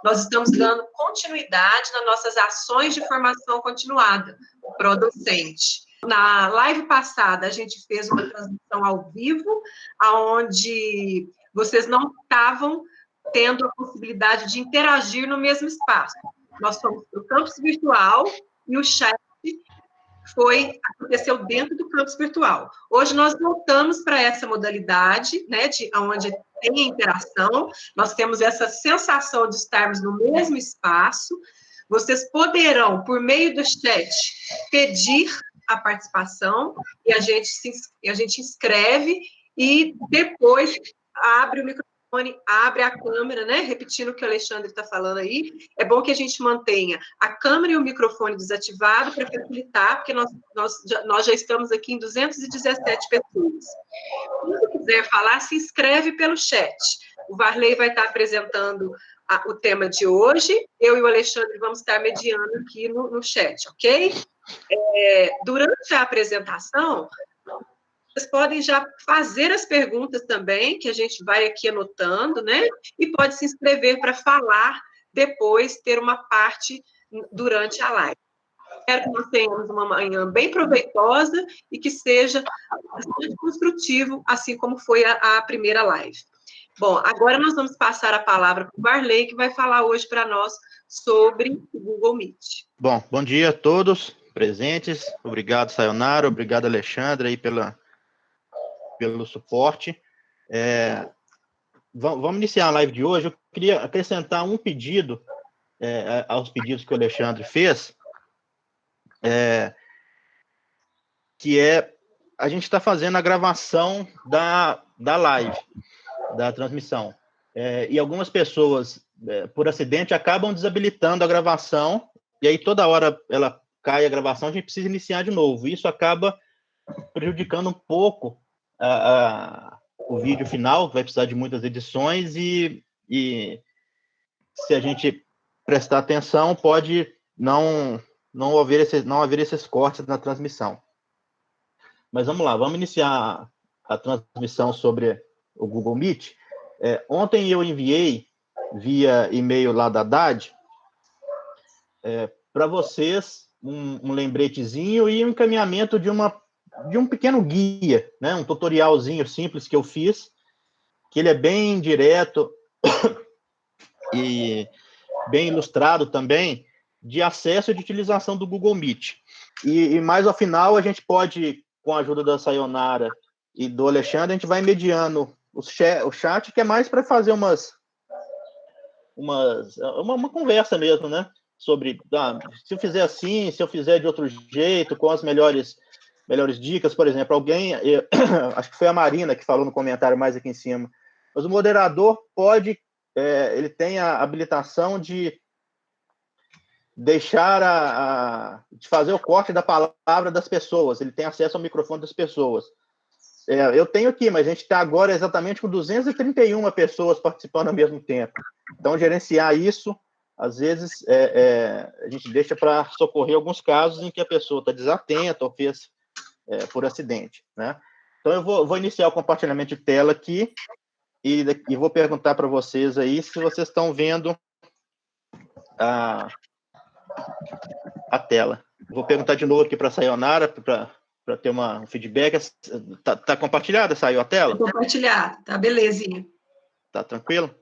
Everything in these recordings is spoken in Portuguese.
nós estamos dando continuidade nas nossas ações de formação continuada para o docente. Na live passada, a gente fez uma transmissão ao vivo, onde vocês não estavam tendo a possibilidade de interagir no mesmo espaço. Nós fomos para o campus virtual e o chat aconteceu dentro do campus virtual. Hoje nós voltamos para essa modalidade, né, onde tem interação, nós temos essa sensação de estarmos no mesmo espaço. Vocês poderão, por meio do chat, pedir a participação e a gente inscreve e depois abre o microfone, abre a câmera, né? Repetindo o que o Alexandre está falando aí, é bom que a gente mantenha a câmera e o microfone desativado para facilitar, porque nós já estamos aqui em 217 pessoas. Se quiser falar, se inscreve pelo chat. O Varley vai estar apresentando o tema de hoje, eu e o Alexandre vamos estar mediando aqui no chat, ok? Durante a apresentação, vocês podem já fazer as perguntas também, que a gente vai aqui anotando, né? E pode se inscrever para falar depois, ter uma parte durante a live. Espero que nós tenhamos uma manhã bem proveitosa e que seja bastante construtivo, assim como foi a primeira live. Bom, agora nós vamos passar a palavra para o Varley, que vai falar hoje para nós sobre o Google Meet. Bom dia a todos presentes. Obrigado, Sayonara. Obrigado, Alexandre, aí pelo suporte. Vamos iniciar a live de hoje. Eu queria acrescentar um pedido aos pedidos que o Alexandre fez, que a gente está fazendo a gravação da live, da transmissão. E algumas pessoas, por acidente, acabam desabilitando a gravação, e aí toda hora ela cai a gravação, a gente precisa iniciar de novo. Isso acaba prejudicando um pouco o vídeo final, que vai precisar de muitas edições, e se a gente prestar atenção, pode não haver esses cortes na transmissão. Mas vamos lá, vamos iniciar a transmissão sobre o Google Meet. Ontem eu enviei via e-mail lá da Haddad para vocês um lembretezinho e um encaminhamento de um pequeno guia, né? Um tutorialzinho simples que eu fiz, que ele é bem direto e bem ilustrado também, de acesso e de utilização do Google Meet. E mais ao final, a gente pode, com a ajuda da Sayonara e do Alexandre, a gente vai mediando o chat, que é mais para fazer uma conversa mesmo, né? Sobre, se eu fizer assim, se eu fizer de outro jeito, com as melhores dicas, por exemplo, acho que foi a Marina que falou no comentário mais aqui em cima, mas o moderador pode, ele tem a habilitação de deixar de fazer o corte da palavra das pessoas, ele tem acesso ao microfone das pessoas. Eu tenho aqui, mas a gente está agora exatamente com 231 pessoas participando ao mesmo tempo. Então, gerenciar isso, às vezes, a gente deixa para socorrer alguns casos em que a pessoa está desatenta ou fez por acidente, né? Então, eu vou iniciar o compartilhamento de tela aqui e vou perguntar para vocês aí se vocês estão vendo a tela. Vou perguntar de novo aqui para a Sayonara, para ter um feedback. Tá compartilhada? Saiu a tela? Compartilhado, tá belezinha. Tá tranquilo?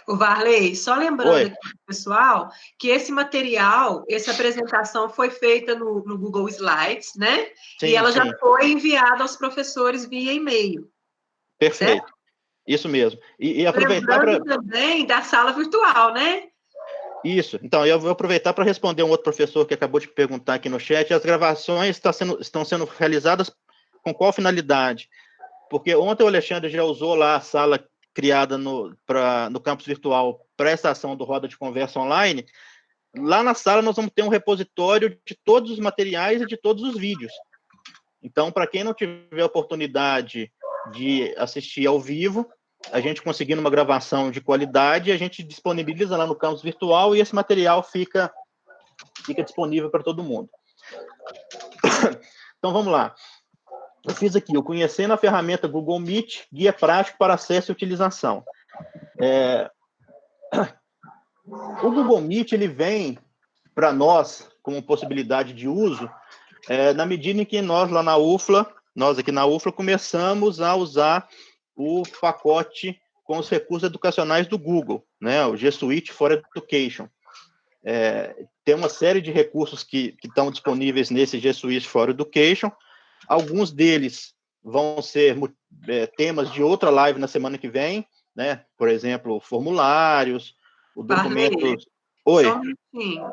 O Varley, só lembrando Oi. aqui, pessoal, que esse material, essa apresentação foi feita no Google Slides, né? Sim, e ela sim. já foi enviada aos professores via e-mail. Perfeito. Certo? Isso mesmo. E aproveitar para... também da sala virtual, né? Isso. Então, eu vou aproveitar para responder um outro professor que acabou de perguntar aqui no chat. As gravações estão sendo realizadas com qual finalidade? Porque ontem o Alexandre já usou lá a sala criada no campus virtual para essa ação do Roda de Conversa Online. Lá na sala nós vamos ter um repositório de todos os materiais e de todos os vídeos. Então, para quem não tiver oportunidade de assistir ao vivo, a gente conseguindo uma gravação de qualidade, a gente disponibiliza lá no campus virtual e esse material fica disponível para todo mundo. Então, vamos lá. Eu fiz aqui, conhecendo a ferramenta Google Meet, guia prático para acesso e utilização. O Google Meet, ele vem para nós como possibilidade de uso na medida em que nós lá na UFLA, nós aqui na UFLA, começamos a usar o pacote com os recursos educacionais do Google, né, o G Suite for Education. Tem uma série de recursos que estão disponíveis nesse G Suite for Education. Alguns deles vão ser temas de outra live na semana que vem, né? Por exemplo, formulários, o documento... Oi. Só um minutinho.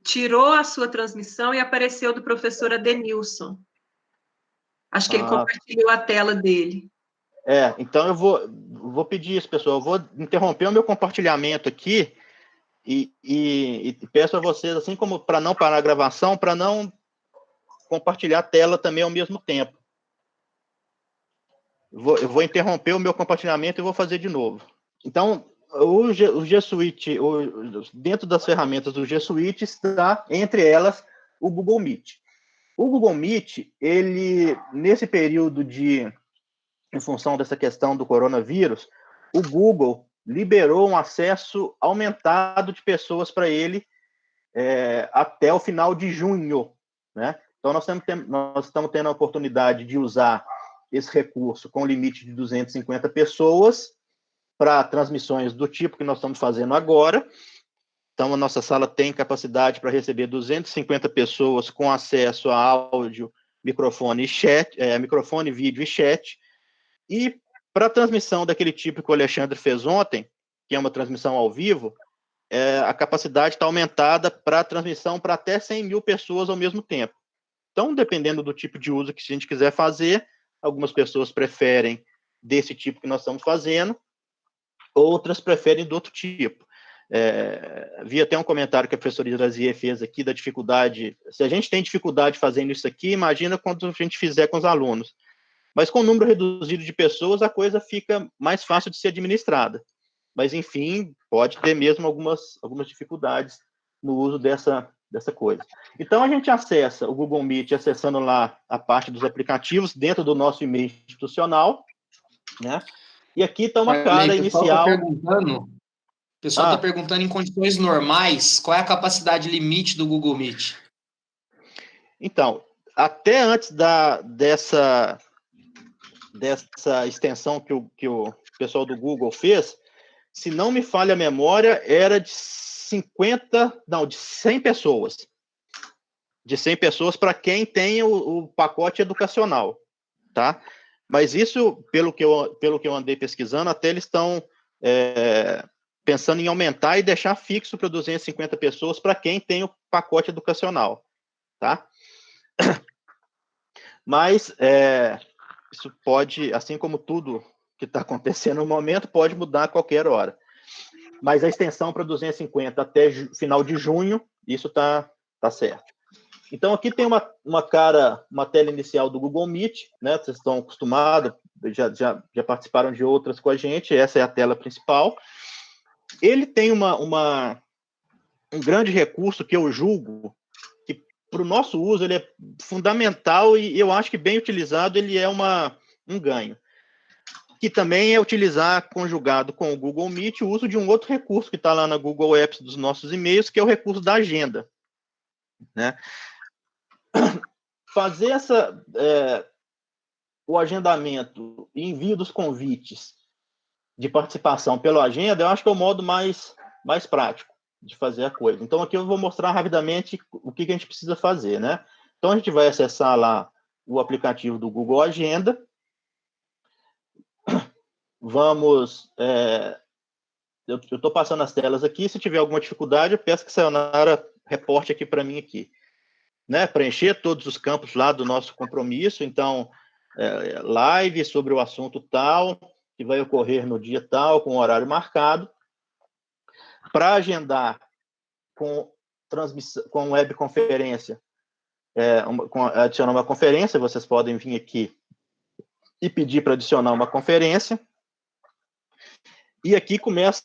Tirou a sua transmissão e apareceu do professor Adenilson. Acho que ele compartilhou a tela dele. Então eu vou pedir isso, pessoal. Eu vou interromper o meu compartilhamento aqui e peço a vocês, assim como para não parar a gravação, para não compartilhar a tela também ao mesmo tempo. Eu vou interromper o meu compartilhamento e vou fazer de novo. Então, o G Suite, dentro das ferramentas do G Suite, está, entre elas, o Google Meet. O Google Meet, ele, nesse período em função dessa questão do coronavírus, o Google liberou um acesso aumentado de pessoas para ele até o final de junho, né? Então, nós estamos tendo a oportunidade de usar esse recurso com limite de 250 pessoas para transmissões do tipo que nós estamos fazendo agora. Então, a nossa sala tem capacidade para receber 250 pessoas com acesso a áudio, microfone, microfone, vídeo e chat. E para a transmissão daquele tipo que o Alexandre fez ontem, que é uma transmissão ao vivo, a capacidade está aumentada para a transmissão para até 100 mil pessoas ao mesmo tempo. Então, dependendo do tipo de uso que a gente quiser fazer, algumas pessoas preferem desse tipo que nós estamos fazendo, outras preferem do outro tipo. Vi até um comentário que a professora Irazier fez aqui da dificuldade. Se a gente tem dificuldade fazendo isso aqui, imagina quando a gente fizer com os alunos. Mas com um número reduzido de pessoas, a coisa fica mais fácil de ser administrada. Mas, enfim, pode ter mesmo algumas dificuldades no uso dessa coisa. Então, a gente acessa o Google Meet acessando lá a parte dos aplicativos dentro do nosso e-mail institucional, né? E aqui está uma cara inicial... O pessoal está perguntando em condições normais, qual é a capacidade limite do Google Meet? Então, até antes dessa extensão que o pessoal do Google fez, se não me falha a memória, era de 100 pessoas. De 100 pessoas para quem tem o pacote educacional, tá? Mas isso, pelo que eu andei pesquisando, até eles estão pensando em aumentar e deixar fixo para 250 pessoas para quem tem o pacote educacional, tá? Mas isso pode, assim como tudo que está acontecendo no momento, pode mudar a qualquer hora. Mas a extensão para 250 até final de junho, isso tá certo. Então, aqui tem uma tela inicial do Google Meet, né? Vocês estão acostumados, já participaram de outras com a gente, essa é a tela principal. Ele tem um grande recurso que eu julgo que, para o nosso uso, ele é fundamental e eu acho que, bem utilizado, ele é um ganho. Que também é utilizar, conjugado com o Google Meet, o uso de um outro recurso que está lá na Google Apps dos nossos e-mails, que é o recurso da agenda, né? Fazer o agendamento e envio dos convites de participação pela agenda, eu acho que é o modo mais prático de fazer a coisa. Então, aqui eu vou mostrar rapidamente o que a gente precisa fazer, né? Então, a gente vai acessar lá o aplicativo do Google Agenda. Vamos... eu estou passando as telas aqui. Se tiver alguma dificuldade, eu peço que a Sayonara reporte aqui para mim aqui. Né? Preencher todos os campos lá do nosso compromisso. Então, live sobre o assunto tal, que vai ocorrer no dia tal, com horário marcado. Para agendar com webconferência, adicionar uma conferência, vocês podem vir aqui e pedir para adicionar uma conferência. E aqui começa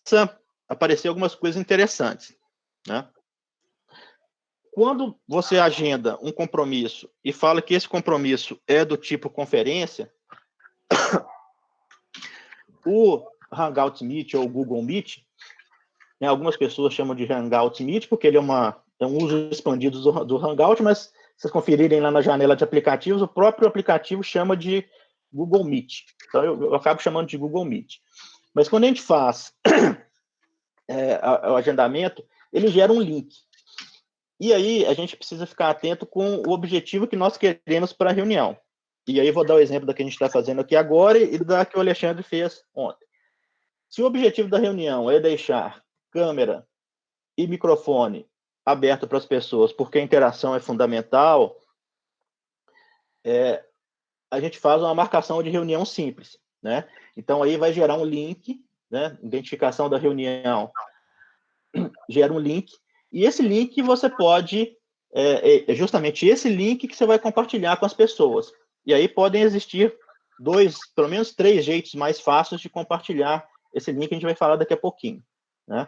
a aparecer algumas coisas interessantes, né? Quando você agenda um compromisso e fala que esse compromisso é do tipo conferência, o Hangouts Meet ou o Google Meet, né? Algumas pessoas chamam de Hangout Meet, porque ele é um uso expandido do Hangout, mas se vocês conferirem lá na janela de aplicativos, o próprio aplicativo chama de Google Meet. Então, eu acabo chamando de Google Meet. Mas quando a gente faz o agendamento, ele gera um link. E aí, a gente precisa ficar atento com o objetivo que nós queremos para a reunião. E aí, eu vou dar o exemplo da que a gente está fazendo aqui agora e da que o Alexandre fez ontem. Se o objetivo da reunião é deixar câmera e microfone aberto para as pessoas, porque a interação é fundamental, a gente faz uma marcação de reunião simples, né? Então, aí vai gerar um link, né? Identificação da reunião gera um link, e esse link você pode, justamente esse link que você vai compartilhar com as pessoas. E aí podem existir pelo menos 3 jeitos mais fáceis de compartilhar esse link, a gente vai falar daqui a pouquinho, né?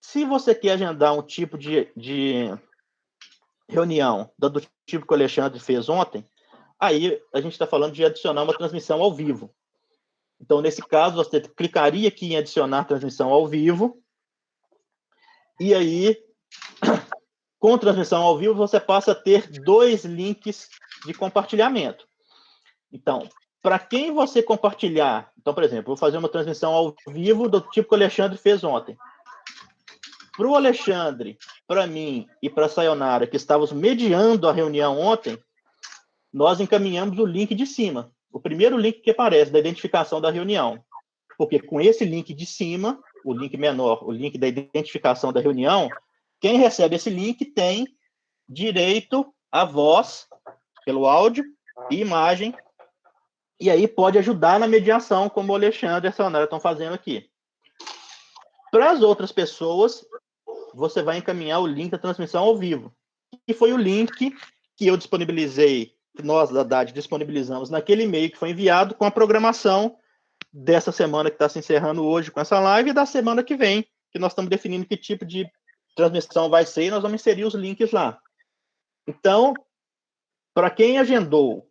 Se você quer agendar um tipo de reunião do tipo que o Alexandre fez ontem, aí a gente está falando de adicionar uma transmissão ao vivo. Então, nesse caso, você clicaria aqui em adicionar transmissão ao vivo, e aí, com transmissão ao vivo, você passa a ter 2 links de compartilhamento. Então, para quem você compartilhar, então, por exemplo, vou fazer uma transmissão ao vivo do tipo que o Alexandre fez ontem. Para o Alexandre, para mim e para a Sayonara, que estávamos mediando a reunião ontem, nós encaminhamos o link de cima, o primeiro link que aparece, da identificação da reunião. Porque com esse link de cima, o link menor, o link da identificação da reunião, quem recebe esse link tem direito à voz, pelo áudio e imagem, e aí pode ajudar na mediação, como o Alexandre e a Sayonara estão fazendo aqui. Para as outras pessoas, você vai encaminhar o link da transmissão ao vivo, que foi o link que eu disponibilizei, que nós da DAD disponibilizamos naquele e-mail que foi enviado com a programação dessa semana que está se encerrando hoje com essa live e da semana que vem, que nós estamos definindo que tipo de transmissão vai ser e nós vamos inserir os links lá. Então, para quem agendou,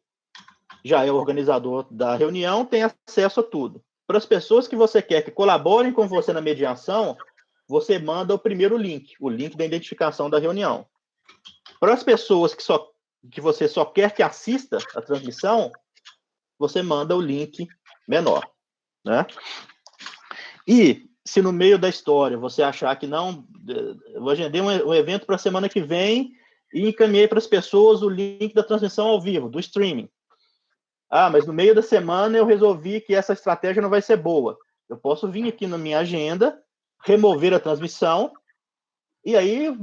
já é o organizador da reunião, tem acesso a tudo. Para as pessoas que você quer que colaborem com você na mediação, você manda o primeiro link, o link da identificação da reunião. Para as pessoas que você só quer que assista a transmissão, você manda o link menor, né? E se no meio da história você achar que não, eu agendei um evento para a semana que vem e encaminhei para as pessoas o link da transmissão ao vivo, do streaming. Mas no meio da semana eu resolvi que essa estratégia não vai ser boa. Eu posso vir aqui na minha agenda, remover a transmissão, e aí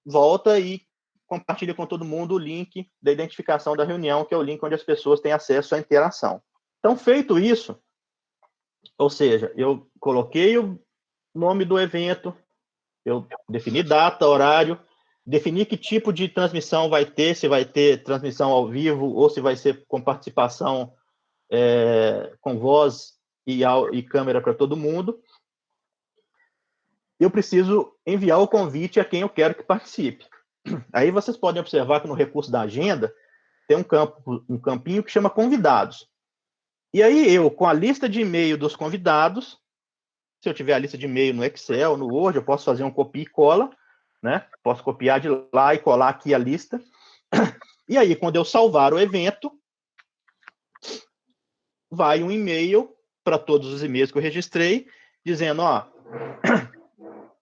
volta e compartilha com todo mundo o link da identificação da reunião, que é o link onde as pessoas têm acesso à interação. Então, feito isso, ou seja, eu coloquei o nome do evento, eu defini data, horário, defini que tipo de transmissão vai ter, se vai ter transmissão ao vivo ou se vai ser com participação com voz e câmera para todo mundo. Eu preciso enviar o convite a quem eu quero que participe. Aí vocês podem observar que no recurso da agenda tem um campinho que chama convidados. E aí eu, com a lista de e-mail dos convidados, se eu tiver a lista de e-mail no Excel, no Word, eu posso fazer um copia e cola, né? Posso copiar de lá e colar aqui a lista. E aí, quando eu salvar o evento, vai um e-mail para todos os e-mails que eu registrei, dizendo,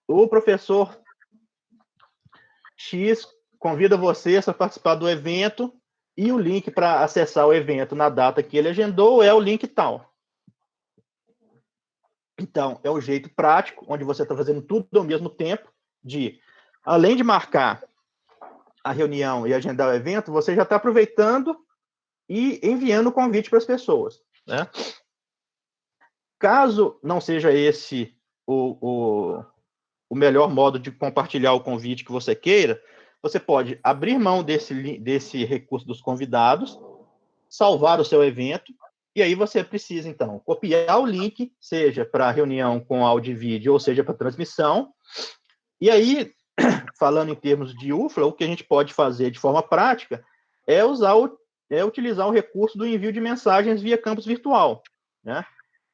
o professor X convida vocês a participar do evento e o link para acessar o evento na data que ele agendou é o link tal. Então, é o jeito prático, onde você está fazendo tudo ao mesmo tempo, além de marcar a reunião e agendar o evento, você já está aproveitando e enviando o convite para as pessoas, né? Caso não seja esse o melhor modo de compartilhar o convite que você queira, você pode abrir mão desse recurso dos convidados, salvar o seu evento, e aí você precisa, então, copiar o link, seja para a reunião com áudio e vídeo, ou seja para transmissão. E aí, falando em termos de UFLA, o que a gente pode fazer de forma prática é utilizar o recurso do envio de mensagens via campus virtual, né?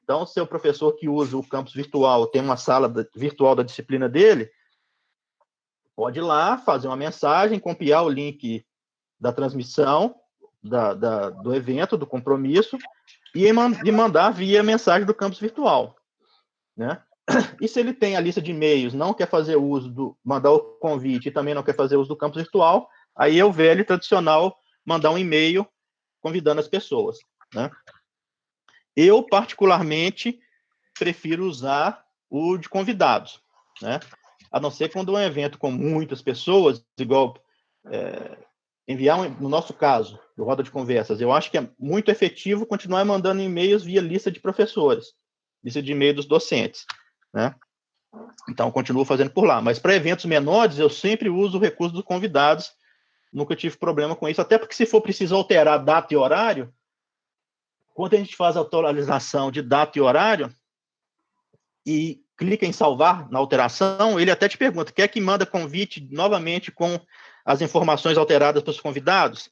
Então, se o professor que usa o campus virtual tem uma sala virtual da disciplina dele, pode ir lá, fazer uma mensagem, copiar o link da transmissão do evento, do compromisso, e mandar via mensagem do campus virtual, né? E se ele tem a lista de e-mails, não quer fazer uso mandar o convite e também não quer fazer uso do campus virtual, aí é o velho tradicional mandar um e-mail convidando as pessoas, né? Eu, particularmente, prefiro usar o de convidados, né? A não ser quando é um evento com muitas pessoas, igual no nosso caso, do Roda de Conversas, eu acho que é muito efetivo continuar mandando e-mails via lista de professores, lista de e-mail dos docentes, né? Então, continuo fazendo por lá. Mas para eventos menores, eu sempre uso o recurso dos convidados, nunca tive problema com isso, até porque se for preciso alterar data e horário, quando a gente faz a atualização de data e horário, e clica em salvar na alteração, ele até te pergunta, quer que manda convite novamente com as informações alteradas para os convidados?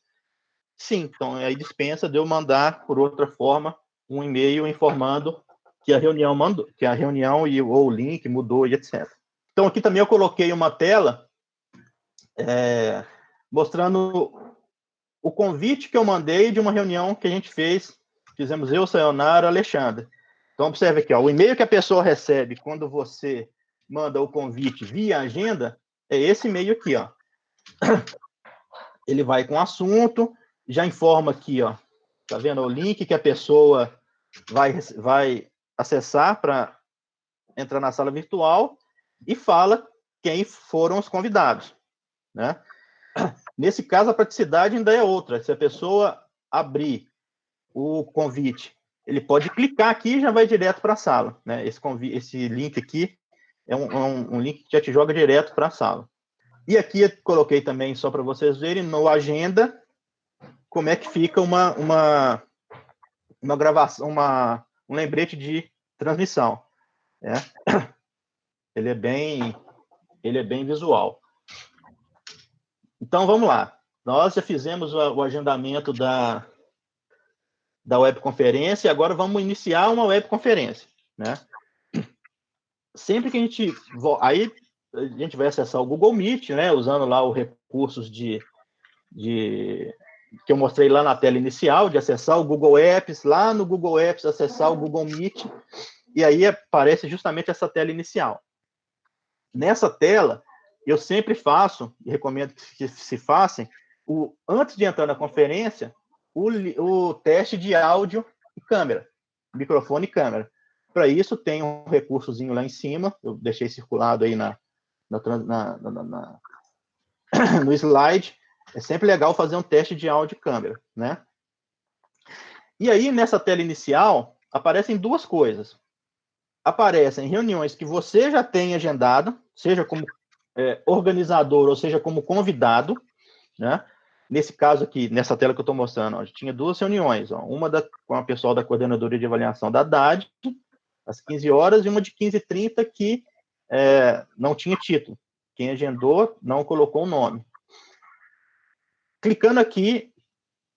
Sim, então aí dispensa de eu mandar, por outra forma, um e-mail informando que a reunião mandou, que a reunião ou o link mudou e etc. Então aqui também eu coloquei uma tela mostrando o convite que eu mandei de uma reunião que a gente fizemos eu, Sayonara, Alexandre. Então, observe aqui, ó, o e-mail que a pessoa recebe quando você manda o convite via agenda é esse e-mail aqui, ó. Ele vai com o assunto, já informa aqui, ó, tá vendo o link que a pessoa vai acessar para entrar na sala virtual e fala quem foram os convidados, né? Nesse caso, a praticidade ainda é outra. Se a pessoa abrir o convite, ele pode clicar aqui e já vai direto para a sala, né? Esse link aqui é um link que já te joga direto para a sala. E aqui eu coloquei também, só para vocês verem, no agenda, como é que fica uma gravação, um lembrete de transmissão, né? Ele é bem visual. Então, vamos lá. Nós já fizemos o agendamento da webconferência, e agora vamos iniciar uma webconferência, né? Sempre que aí a gente vai acessar o Google Meet, né? Usando lá os recursos que eu mostrei lá na tela inicial, de acessar o Google Apps, lá no Google Apps, acessar o Google Meet, e aí aparece justamente essa tela inicial. Nessa tela, eu sempre faço, e recomendo que se façam, antes de entrar na conferência, o teste de áudio e câmera, microfone e câmera. Para isso, tem um recursozinho lá em cima, eu deixei circulado aí no slide. É sempre legal fazer um teste de áudio e câmera, né? E aí, nessa tela inicial, aparecem duas coisas. Aparecem reuniões que você já tem agendado, seja como organizador ou seja como convidado, né? Nesse caso aqui, nessa tela que eu estou mostrando, ó, tinha duas reuniões, ó, uma com a pessoal da Coordenadoria de Avaliação da DAD, às 15 horas, e uma de 15h30 que não tinha título. Quem agendou não colocou o nome. Clicando aqui,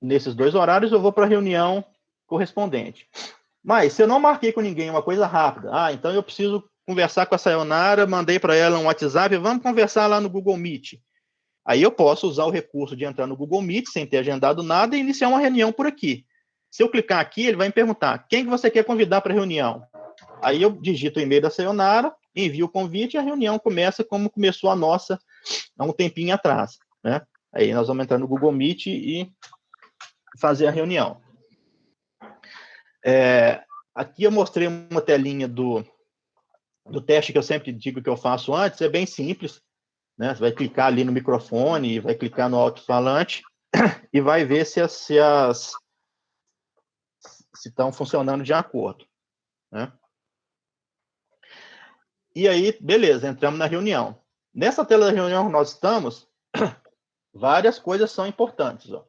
nesses dois horários, eu vou para a reunião correspondente. Mas, se eu não marquei com ninguém uma coisa rápida, então eu preciso conversar com a Sayonara, mandei para ela um WhatsApp, vamos conversar lá no Google Meet. Aí eu posso usar o recurso de entrar no Google Meet, sem ter agendado nada, e iniciar uma reunião por aqui. Se eu clicar aqui, ele vai me perguntar, quem que você quer convidar para a reunião? Aí eu digito o e-mail da Sayonara, envio o convite e a reunião começa como começou a nossa há um tempinho atrás, né? Aí nós vamos entrar no Google Meet e fazer a reunião. Aqui eu mostrei uma telinha do teste que eu sempre digo que eu faço antes, é bem simples, né? Você vai clicar ali no microfone, vai clicar no alto-falante e vai ver se estão funcionando de acordo, né? E aí, beleza, entramos na reunião. Nessa tela da reunião que nós estamos, várias coisas são importantes, ó.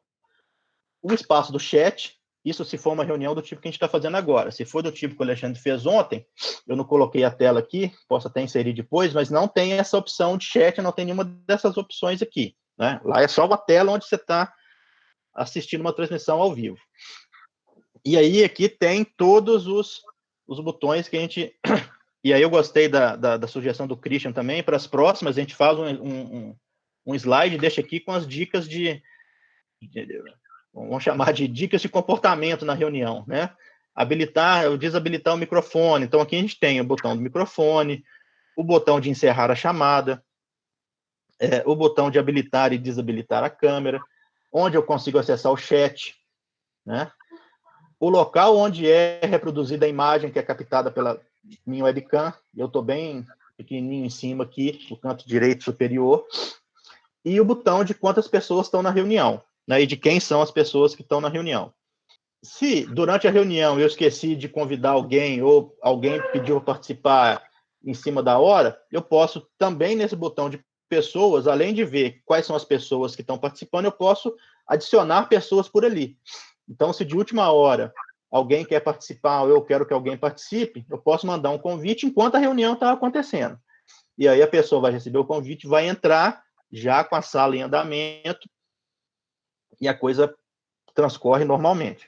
O espaço do chat, isso se for uma reunião do tipo que a gente está fazendo agora. Se for do tipo que o Alexandre fez ontem, eu não coloquei a tela aqui, posso até inserir depois, mas não tem essa opção de chat, não tem nenhuma dessas opções aqui, né? Lá é só uma tela onde você está assistindo uma transmissão ao vivo. E aí, aqui tem todos os botões que a gente... E aí eu gostei da sugestão do Christian também. Para as próximas, a gente faz um slide, deixa aqui com as dicas vamos chamar de dicas de comportamento na reunião, né? Habilitar ou desabilitar o microfone. Então, aqui a gente tem o botão do microfone, o botão de encerrar a chamada, o botão de habilitar e desabilitar a câmera, onde eu consigo acessar o chat, né? O local onde é reproduzida a imagem que é captada pela minha webcam, eu estou bem pequenininho em cima aqui, no canto direito superior, e o botão de quantas pessoas estão na reunião, né, e de quem são as pessoas que estão na reunião. Se durante a reunião eu esqueci de convidar alguém ou alguém pediu para participar em cima da hora, eu posso também nesse botão de pessoas, além de ver quais são as pessoas que estão participando, eu posso adicionar pessoas por ali. Então, se de última hora alguém quer participar ou eu quero que alguém participe, eu posso mandar um convite enquanto a reunião está acontecendo. E aí a pessoa vai receber o convite, vai entrar já com a sala em andamento e a coisa transcorre normalmente.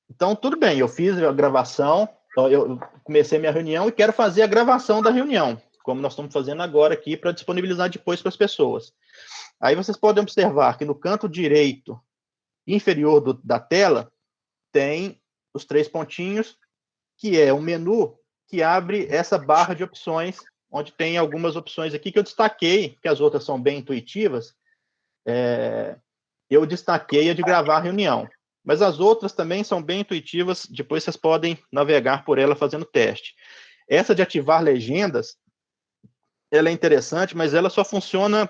Então, tudo bem, eu fiz a gravação, eu comecei minha reunião e quero fazer a gravação da reunião, como nós estamos fazendo agora aqui, para disponibilizar depois para as pessoas. Aí vocês podem observar que no canto direito inferior da tela tem os 3 pontinhos, que é o menu que abre essa barra de opções, onde tem algumas opções aqui que eu destaquei, que as outras são bem intuitivas, eu destaquei a de gravar a reunião. Mas as outras também são bem intuitivas, depois vocês podem navegar por ela fazendo teste. Essa de ativar legendas, ela é interessante, mas ela só funciona,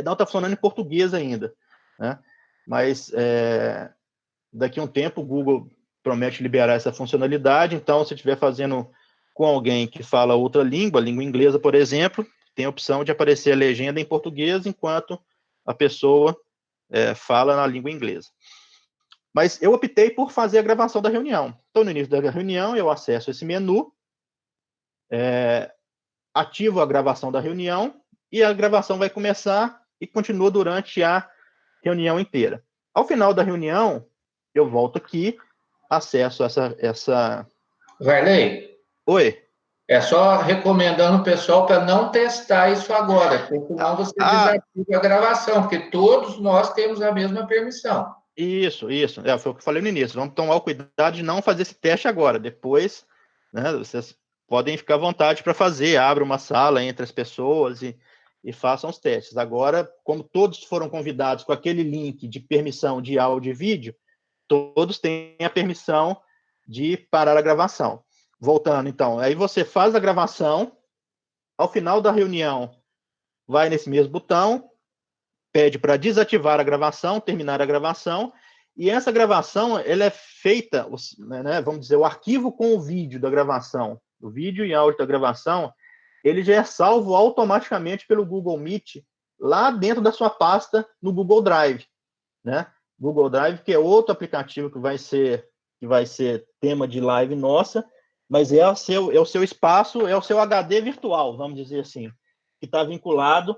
não está funcionando em português ainda, né? Mas daqui a um tempo o Google promete liberar essa funcionalidade, então se estiver fazendo com alguém que fala outra língua inglesa, por exemplo, tem a opção de aparecer a legenda em português enquanto a pessoa fala na língua inglesa. Mas eu optei por fazer a gravação da reunião. Então, no início da reunião, eu acesso esse menu, ativo a gravação da reunião, e a gravação vai começar e continua durante a reunião inteira. Ao final da reunião, eu volto aqui, acesso essa... Varley? Oi? É só recomendando o pessoal para não testar isso agora, porque senão você desativa a gravação, porque todos nós temos a mesma permissão. Isso. Foi o que eu falei no início. Vamos tomar o cuidado de não fazer esse teste agora. Depois, né, vocês podem ficar à vontade para fazer. Abra uma sala entre as pessoas e façam os testes. Agora, como todos foram convidados com aquele link de permissão de áudio e vídeo, todos têm a permissão de parar a gravação. Voltando, então, aí você faz a gravação, ao final da reunião, vai nesse mesmo botão, pede para desativar a gravação, terminar a gravação, e essa gravação, ela é feita, né, vamos dizer, o arquivo com o vídeo da gravação, o vídeo e áudio da gravação, ele já é salvo automaticamente pelo Google Meet, lá dentro da sua pasta, no Google Drive, né? Google Drive, que é outro aplicativo que vai ser tema de live nossa, mas é o seu espaço, é o seu HD virtual, vamos dizer assim, que está vinculado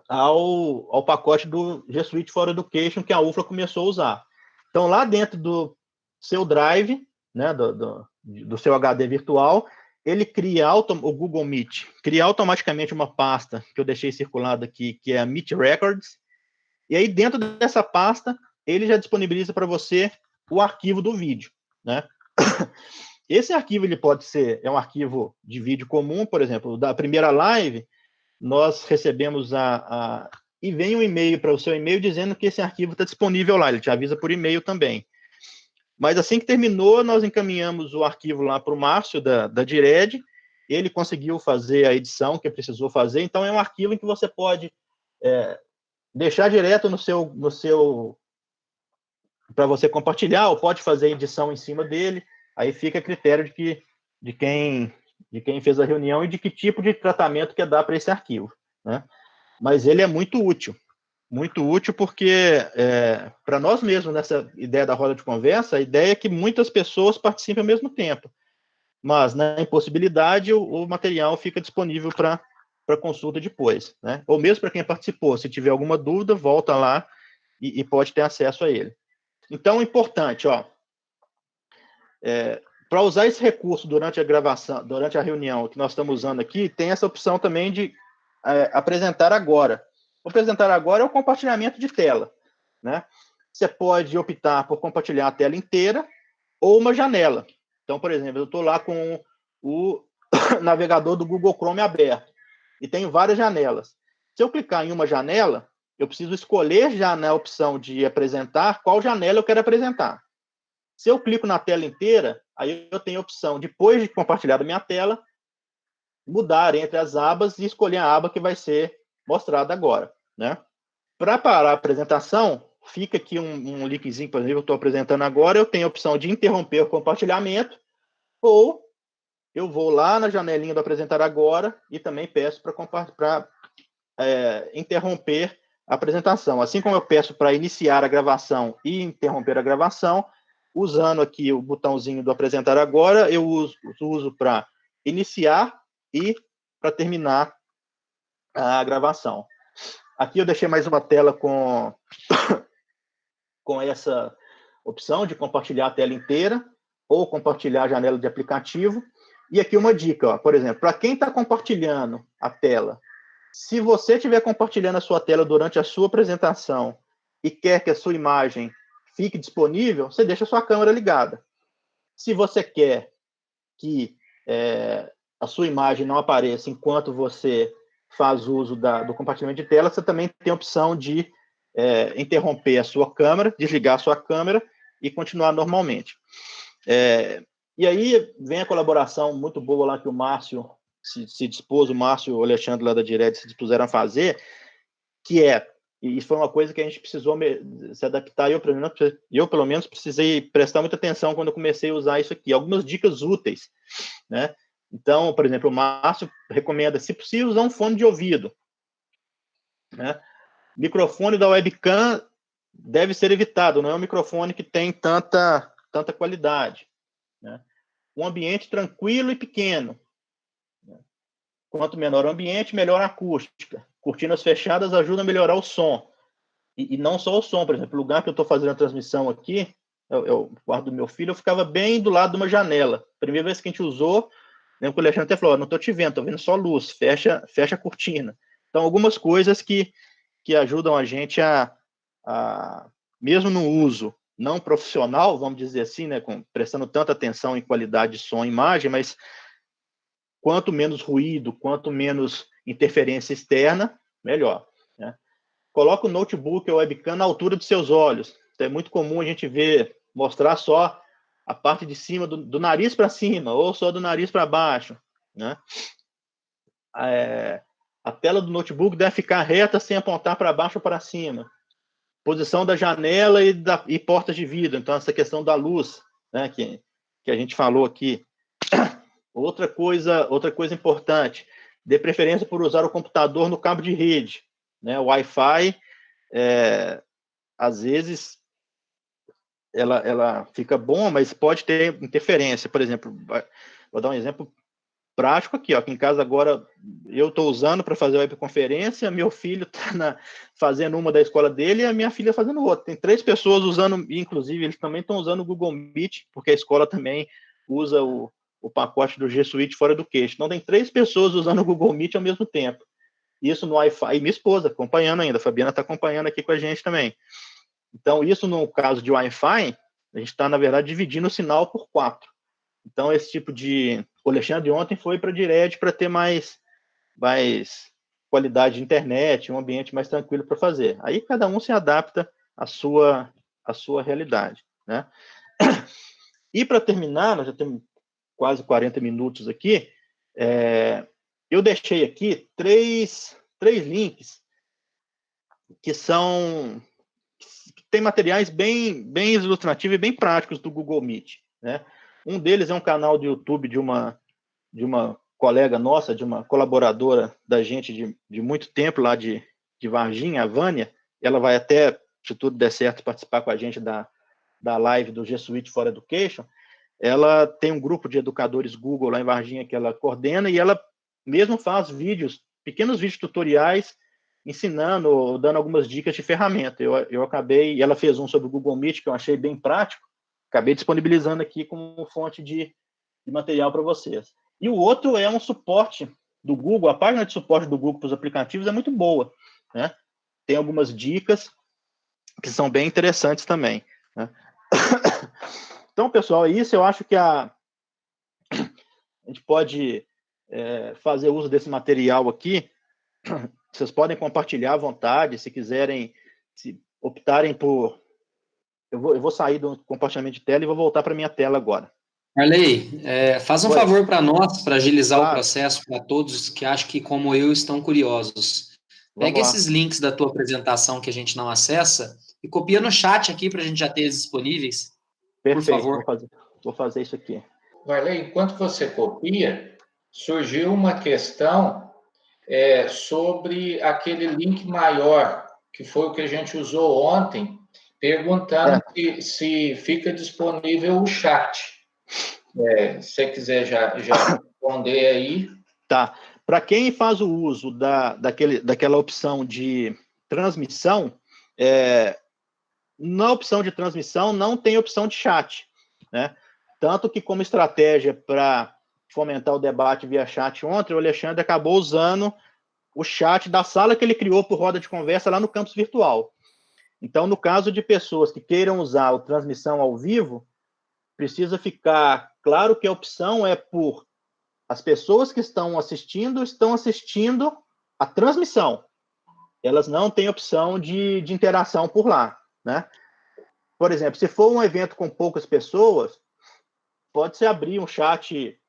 ao pacote do G Suite for Education que a UFLA começou a usar. Então, lá dentro do seu Drive, né, do seu HD virtual, ele cria, o Google Meet, cria automaticamente uma pasta que eu deixei circulada aqui, que é a Meet Records, e aí dentro dessa pasta, ele já disponibiliza para você o arquivo do vídeo, né? Esse arquivo, ele pode ser, um arquivo de vídeo comum, por exemplo, da primeira live, nós recebemos e vem um e-mail para o seu e-mail dizendo que esse arquivo está disponível lá, ele te avisa por e-mail também. Mas assim que terminou, nós encaminhamos o arquivo lá para o Márcio, da Dired, ele conseguiu fazer a edição que precisou fazer, então é um arquivo em que você pode deixar direto no seu para você compartilhar, ou pode fazer edição em cima dele, aí fica a critério de quem fez a reunião e de que tipo de tratamento quer dar para esse arquivo, né? Mas ele é muito útil porque, para nós mesmos, nessa ideia da roda de conversa, a ideia é que muitas pessoas participem ao mesmo tempo, mas na impossibilidade, o material fica disponível para consulta depois, né? Ou mesmo para quem participou, se tiver alguma dúvida, volta lá e pode ter acesso a ele. Então, importante, Para usar esse recurso durante a gravação, durante a reunião que nós estamos usando aqui, tem essa opção também de apresentar agora. O apresentar agora é o compartilhamento de tela, né? Você pode optar por compartilhar a tela inteira ou uma janela. Então, por exemplo, eu estou lá com o navegador do Google Chrome aberto e tenho várias janelas. Se eu clicar em uma janela, eu preciso escolher já na opção de apresentar qual janela eu quero apresentar. Se eu clico na tela inteira, aí eu tenho a opção, depois de compartilhar a minha tela, mudar entre as abas e escolher a aba que vai ser mostrada agora, né? Para parar a apresentação, fica aqui um linkzinho, por exemplo, eu estou apresentando agora, eu tenho a opção de interromper o compartilhamento, ou eu vou lá na janelinha do apresentar agora e também peço para interromper a apresentação. Assim como eu peço para iniciar a gravação e interromper a gravação, usando aqui o botãozinho do apresentar agora, eu uso para iniciar e para terminar a gravação. Aqui eu deixei mais uma tela com essa opção de compartilhar a tela inteira ou compartilhar a janela de aplicativo. E aqui uma dica, ó, por exemplo, para quem está compartilhando a tela, se você estiver compartilhando a sua tela durante a sua apresentação e quer que a sua imagem fique disponível, você deixa a sua câmera ligada. Se você quer que a sua imagem não apareça enquanto você faz uso do compartilhamento de tela, você também tem a opção de interromper a sua câmera, desligar a sua câmera e continuar normalmente. E aí vem a colaboração muito boa lá que o Márcio se dispôs, o Márcio e o Alexandre lá da Direct se dispuseram a fazer, e foi uma coisa que a gente precisou se adaptar, eu pelo menos precisei prestar muita atenção quando eu comecei a usar isso aqui, algumas dicas úteis, né? Então, por exemplo, o Márcio recomenda, se possível, usar um fone de ouvido, né? Microfone da webcam deve ser evitado, não é um microfone que tem tanta qualidade, né? Um ambiente tranquilo e pequeno. Quanto menor o ambiente, melhor a acústica. Cortinas fechadas ajudam a melhorar o som. E não só o som, por exemplo, o lugar que eu estou fazendo a transmissão aqui, o quarto do meu filho, eu ficava bem do lado de uma janela. Primeira vez que a gente usou, lembro que o Alexandre até falou, não estou te vendo, estou vendo só luz, fecha a cortina. Então, algumas coisas que ajudam a gente mesmo no uso não profissional, vamos dizer assim, né, prestando tanta atenção em qualidade de som e imagem, mas quanto menos ruído, quanto menos interferência externa, melhor, né? Coloca o notebook ou webcam na altura dos seus olhos. É muito comum a gente mostrar só a parte de cima, do nariz para cima, ou só do nariz para baixo, né? A tela do notebook deve ficar reta sem apontar para baixo ou para cima. Posição da janela e portas de vidro. Então, essa questão da luz, né, que a gente falou aqui. Outra coisa importante, dê preferência por usar o computador no cabo de rede, né? O Wi-Fi, às vezes, ela fica bom, mas pode ter interferência. Por exemplo, vou dar um exemplo prático aqui, ó. Aqui em casa agora eu estou usando para fazer a webconferência, meu filho está fazendo uma da escola dele e a minha filha fazendo outra. Tem 3 pessoas usando, inclusive eles também estão usando o Google Meet, porque a escola também usa o pacote do G Suite for Education. Então tem 3 pessoas usando o Google Meet ao mesmo tempo. Isso no Wi-Fi, e minha esposa acompanhando ainda, a Fabiana está acompanhando aqui com a gente também. Então isso no caso de Wi-Fi, a gente está, na verdade, dividindo o sinal por 4. Então, esse tipo o Alexandre ontem foi para a Direct para ter mais qualidade de internet, um ambiente mais tranquilo para fazer. Aí cada um se adapta à sua realidade, né? E para terminar, nós já temos quase 40 minutos aqui, eu deixei aqui 3 links que tem materiais bem ilustrativos e bem práticos do Google Meet, né? Um deles é um canal do YouTube de uma colega nossa, de uma colaboradora da gente de muito tempo lá de Varginha, a Vânia. Ela vai até, se tudo der certo, participar com a gente da live do G Suite for Education. Ela tem um grupo de educadores Google lá em Varginha que ela coordena e ela mesmo faz pequenos vídeos tutoriais ensinando ou dando algumas dicas de ferramenta. Eu acabei, ela fez um sobre o Google Meet que eu achei bem prático, Acabei disponibilizando aqui como fonte de material para vocês. E o outro é um suporte do Google. A página de suporte do Google para os aplicativos é muito boa, né? Tem algumas dicas que são bem interessantes também, né? Então, pessoal, é isso. Eu acho que a gente pode fazer uso desse material aqui. Vocês podem compartilhar à vontade, se quiserem, se optarem por... Eu vou sair do compartilhamento de tela e vou voltar para a minha tela agora. Marley, faz um favor para nós, para agilizar o processo para todos que acham que, como eu, estão curiosos. Pega esses links da tua apresentação que a gente não acessa e copia no chat aqui para a gente já ter eles disponíveis. Perfeito, por favor. Vou fazer isso aqui. Marley, enquanto você copia, surgiu uma questão sobre aquele link maior, que foi o que a gente usou ontem, perguntando se fica disponível o chat. Se você quiser já responder aí. Tá. Para quem faz o uso daquela opção de transmissão, na opção de transmissão não tem opção de chat, né? Tanto que, como estratégia para fomentar o debate via chat ontem, o Alexandre acabou usando o chat da sala que ele criou por roda de conversa lá no campus virtual. Então, no caso de pessoas que queiram usar a transmissão ao vivo, precisa ficar claro que a opção é por as pessoas que estão assistindo a transmissão. Elas não têm opção de interação por lá, né? Por exemplo, se for um evento com poucas pessoas, pode-se abrir um chat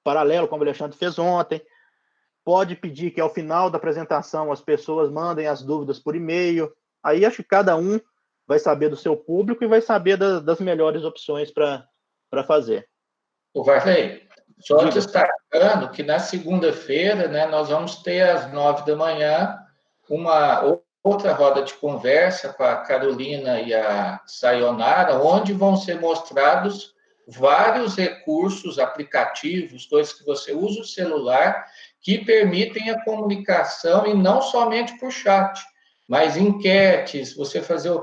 paralelo, como o Alexandre fez ontem, pode pedir que ao final da apresentação as pessoas mandem as dúvidas por e-mail. Aí acho que cada um vai saber do seu público e vai saber das melhores opções para fazer. O Varley, só destacando que na segunda-feira, né, nós vamos ter às 9 da manhã uma outra roda de conversa com a Carolina e a Sayonara, onde vão ser mostrados vários recursos, aplicativos, coisas que você usa o celular, que permitem a comunicação, e não somente por chat, mas enquetes, você fazer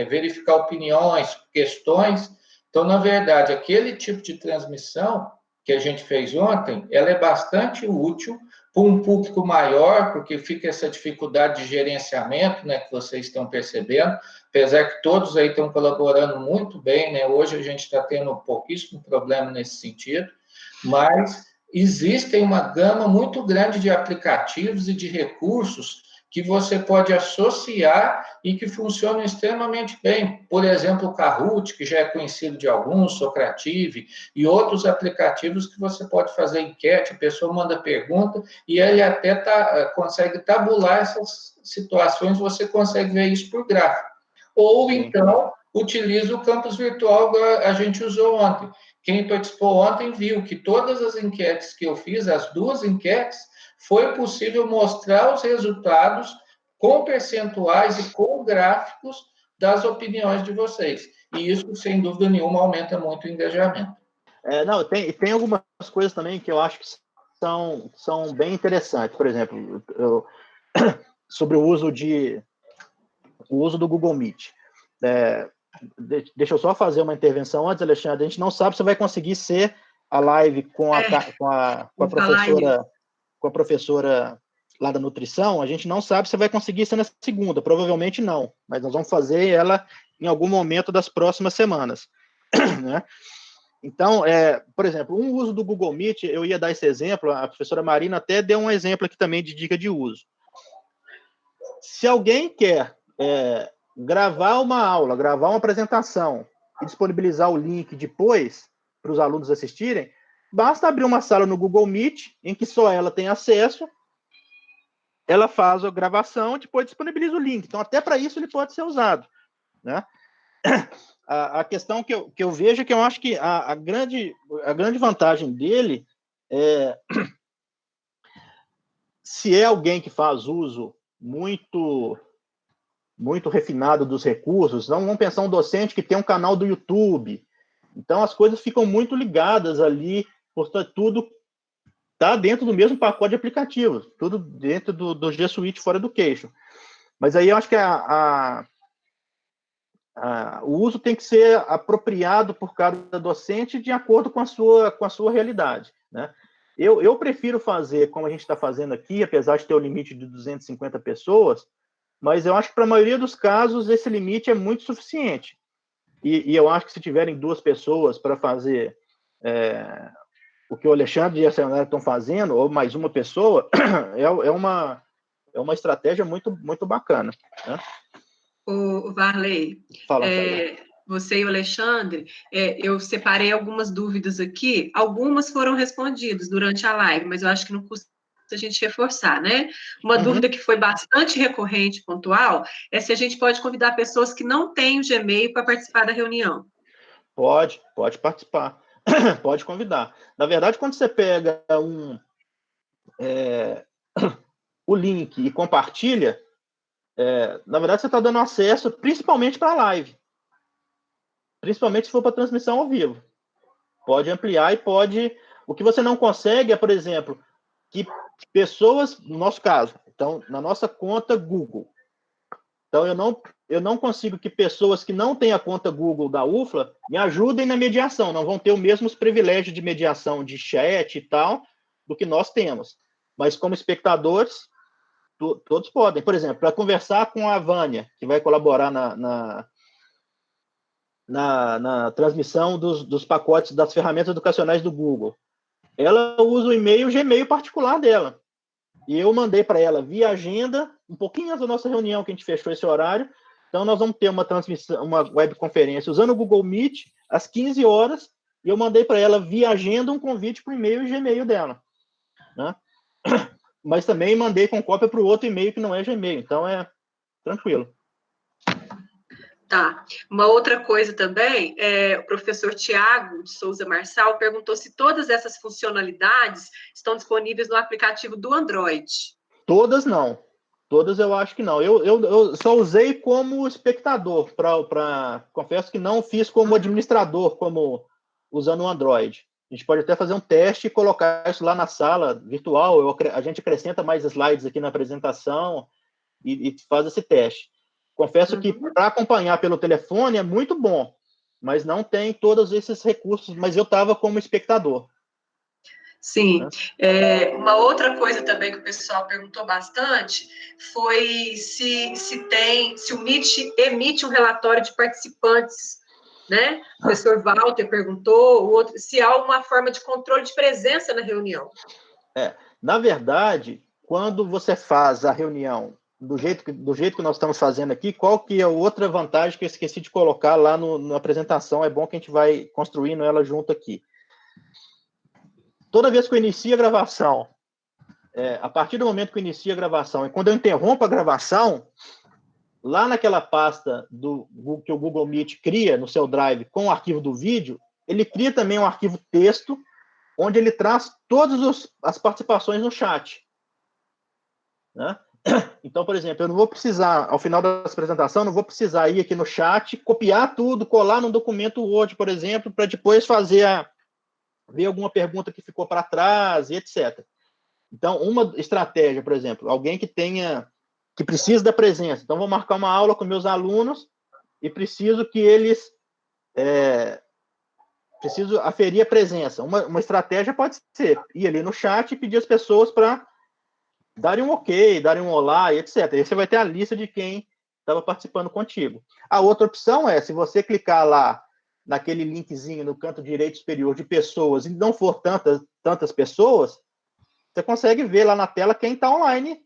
verificar opiniões, questões. Então, na verdade, aquele tipo de transmissão que a gente fez ontem, ela é bastante útil para um público maior, porque fica essa dificuldade de gerenciamento, né, que vocês estão percebendo, apesar que todos aí estão colaborando muito bem, né? Hoje a gente está tendo pouquíssimo problema nesse sentido, mas existem uma gama muito grande de aplicativos e de recursos que você pode associar e que funcionam extremamente bem. Por exemplo, o Kahoot, que já é conhecido de alguns, Socrative, e outros aplicativos que você pode fazer enquete, a pessoa manda pergunta, e ele até consegue tabular essas situações, você consegue ver isso por gráfico. Ou, então, utiliza o campus virtual que a gente usou ontem. Quem participou ontem viu que todas as enquetes que eu fiz, as 2 enquetes, foi possível mostrar os resultados com percentuais e com gráficos das opiniões de vocês. E isso, sem dúvida nenhuma, aumenta muito o engajamento. Tem algumas coisas também que eu acho que são bem interessantes. Por exemplo, sobre o uso do Google Meet. Deixa eu só fazer uma intervenção antes, Alexandre. A gente não sabe se vai conseguir ser a live com a professora lá da nutrição. A gente não sabe se vai conseguir ser na segunda, provavelmente não, mas nós vamos fazer ela em algum momento das próximas semanas, né? Então, por exemplo, um uso do Google Meet, eu ia dar esse exemplo, a professora Marina até deu um exemplo aqui também de dica de uso. Se alguém quer gravar uma aula, gravar uma apresentação e disponibilizar o link depois para os alunos assistirem, basta abrir uma sala no Google Meet, em que só ela tem acesso, ela faz a gravação e depois disponibiliza o link. Então, até para isso ele pode ser usado, né? A questão que eu vejo é que eu acho que a grande vantagem dele é se é alguém que faz uso muito refinado dos recursos. Não vamos pensar um docente que tem um canal do YouTube. Então, as coisas ficam muito ligadas ali, portanto, tudo está dentro do mesmo pacote de aplicativos, tudo dentro do G Suite for Education. Mas aí eu acho que a o uso tem que ser apropriado por cada docente de acordo com a sua realidade, né? Eu prefiro fazer como a gente está fazendo aqui, apesar de ter o limite de 250 pessoas, mas eu acho que para a maioria dos casos esse limite é muito suficiente. E eu acho que se tiverem 2 pessoas para fazer o que o Alexandre e a Sayonara estão fazendo, ou mais uma pessoa, é uma estratégia muito, muito bacana, né? O Varley, Fala, você e o Alexandre, eu separei algumas dúvidas aqui, algumas foram respondidas durante a live, mas eu acho que não custa a gente reforçar, né? Uma dúvida que foi bastante recorrente, pontual, é se a gente pode convidar pessoas que não têm o Gmail para participar da reunião. Pode participar, pode convidar. Na verdade, quando você pega o link e compartilha, na verdade, você está dando acesso principalmente para a live. Principalmente se for para transmissão ao vivo. Pode ampliar e pode... O que você não consegue é, por exemplo, que pessoas, no nosso caso, então, na nossa conta Google. Então, eu não consigo que pessoas que não têm a conta Google da UFLA me ajudem na mediação. Não vão ter os mesmos privilégios de mediação de chat e tal do que nós temos. Mas, como espectadores, todos podem. Por exemplo, para conversar com a Vânia, que vai colaborar na transmissão dos pacotes das ferramentas educacionais do Google. Ela usa o e-mail Gmail particular dela. E eu mandei para ela via agenda, um pouquinho antes da nossa reunião, que a gente fechou esse horário. Então, nós vamos ter uma transmissão, uma webconferência usando o Google Meet, às 15 horas, e eu mandei para ela via agenda um convite para o e-mail e Gmail dela, né? Mas também mandei com cópia para o outro e-mail que não é Gmail. Então, é tranquilo. Tá. Uma outra coisa também, o professor Tiago de Souza Marçal perguntou se todas essas funcionalidades estão disponíveis no aplicativo do Android. Todas não. Todas eu acho que não. Eu só usei como espectador, confesso que não fiz como administrador, como usando o Android. A gente pode até fazer um teste e colocar isso lá na sala virtual. A gente acrescenta mais slides aqui na apresentação e faz esse teste. Confesso que para acompanhar pelo telefone é muito bom, mas não tem todos esses recursos, mas eu estava como espectador. Sim. Uma outra coisa também que o pessoal perguntou bastante foi se o Meet emite um relatório de participantes, né? O professor Walter perguntou, se há uma forma de controle de presença na reunião. Na verdade, quando você faz a reunião do jeito que nós estamos fazendo aqui, qual que é a outra vantagem que eu esqueci de colocar lá na apresentação? É bom que a gente vai construindo ela junto aqui. Toda vez que eu inicio a gravação, a partir do momento que eu inicio a gravação, e quando eu interrompo a gravação, lá naquela pasta que o Google Meet cria no seu Drive com o arquivo do vídeo, ele cria também um arquivo texto, onde ele traz todas as participações no chat, né? Então, por exemplo, eu não vou precisar, ao final da apresentação, não vou precisar ir aqui no chat, copiar tudo, colar no documento Word, por exemplo, para depois ver alguma pergunta que ficou para trás e etc. Então, uma estratégia, por exemplo, alguém que precisa da presença. Então, vou marcar uma aula com meus alunos e preciso que eles preciso aferir a presença. Uma estratégia pode ser ir ali no chat e pedir às pessoas para darem um ok, darem um olá e etc. Aí você vai ter a lista de quem estava participando contigo. A outra opção se você clicar lá naquele linkzinho no canto direito superior de pessoas e não for tantas pessoas, você consegue ver lá na tela quem está online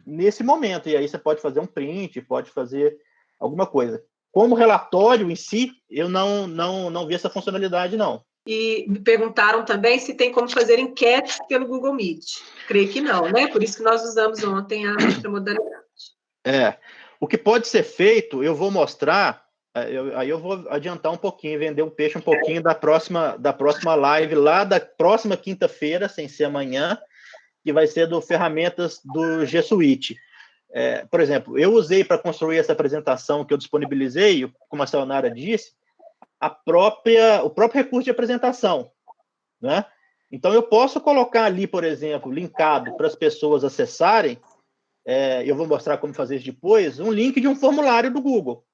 nesse momento. E aí você pode fazer um print, pode fazer alguma coisa. Como relatório em si, eu não vi essa funcionalidade, não. E me perguntaram também se tem como fazer enquetes pelo Google Meet. Creio que não, né? Por isso que nós usamos ontem a outra modalidade. O que pode ser feito, eu vou mostrar, aí eu vou adiantar um pouquinho, vender o peixe um pouquinho da próxima live, lá da próxima quinta-feira, sem ser amanhã, que vai ser do ferramentas do G Suite. Por exemplo, eu usei para construir essa apresentação que eu disponibilizei, como a Sayonara disse, o próprio recurso de apresentação, né? Então, eu posso colocar ali, por exemplo, linkado para as pessoas acessarem, eu vou mostrar como fazer isso depois, um link de um formulário do Google.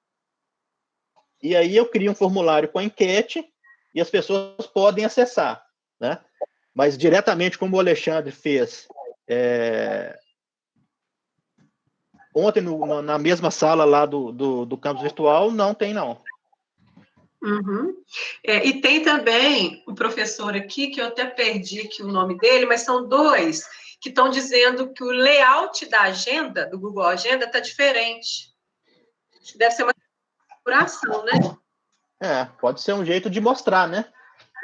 e aí eu crio um formulário com a enquete e as pessoas podem acessar, né? Mas diretamente, como o Alexandre fez ontem na mesma sala lá do campus virtual, não tem, não. Uhum. E tem também um professor aqui, que eu até perdi aqui o nome dele, mas são dois que estão dizendo que o layout da agenda, do Google Agenda, está diferente. Acho que deve ser uma configuração, né? Pode ser um jeito de mostrar, né?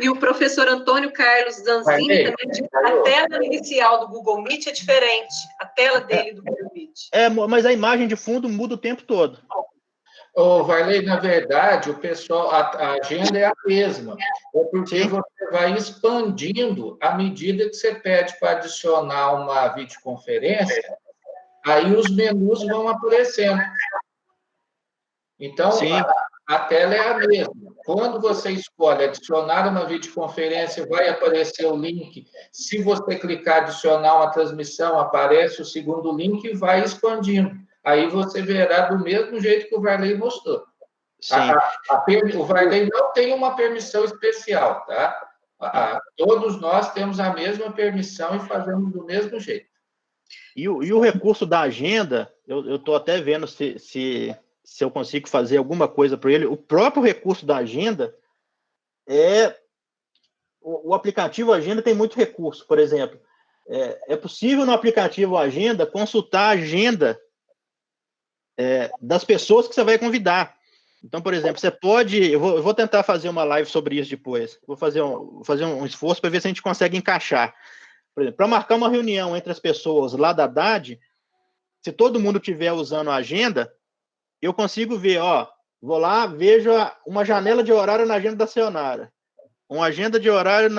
E o professor Antônio Carlos Zanzini também disse que a tela inicial do Google Meet é diferente, a tela dele do Google Meet. Mas a imagem de fundo muda o tempo todo. Varley, na verdade, o pessoal, a agenda é a mesma. É porque você vai expandindo à medida que você pede para adicionar uma videoconferência, aí os menus vão aparecendo. Então, a tela é a mesma. Quando você escolhe adicionar uma videoconferência, vai aparecer o link. Se você clicar adicionar uma transmissão, aparece o segundo link e vai expandindo. Aí você verá do mesmo jeito que o Varley mostrou. O Varley não tem uma permissão especial, tá? Todos nós temos a mesma permissão e fazemos do mesmo jeito. E o recurso da agenda, eu estou até vendo se eu consigo fazer alguma coisa para ele. O próprio recurso da agenda o aplicativo Agenda tem muito recurso. Por exemplo, é possível no aplicativo Agenda consultar a agenda das pessoas que você vai convidar. Então, por exemplo, você pode... Eu vou tentar fazer uma live sobre isso depois. Vou fazer um esforço para ver se a gente consegue encaixar. Por exemplo, para marcar uma reunião entre as pessoas lá da DAD, se todo mundo estiver usando a agenda, eu consigo ver, vou lá, vejo uma janela de horário na agenda da Sayonara, uma agenda de horário,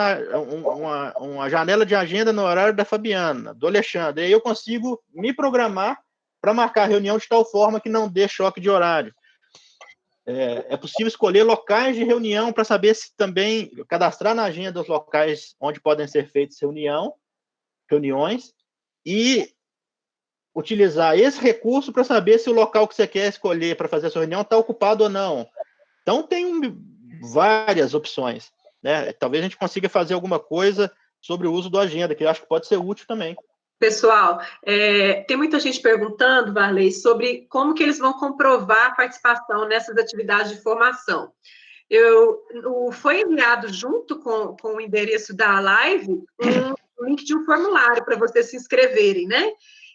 uma janela de agenda no horário da Fabiana, do Alexandre. Aí eu consigo me programar para marcar a reunião de tal forma que não dê choque de horário. É possível escolher locais de reunião para saber se também cadastrar na agenda os locais onde podem ser feitas reuniões e utilizar esse recurso para saber se o local que você quer escolher para fazer a sua reunião está ocupado ou não. Então, tem várias opções, né? Talvez a gente consiga fazer alguma coisa sobre o uso do Agenda, que eu acho que pode ser útil também. Pessoal, tem muita gente perguntando, Varley, sobre como que eles vão comprovar a participação nessas atividades de formação. Foi enviado junto com o endereço da live um link de um formulário para vocês se inscreverem, né?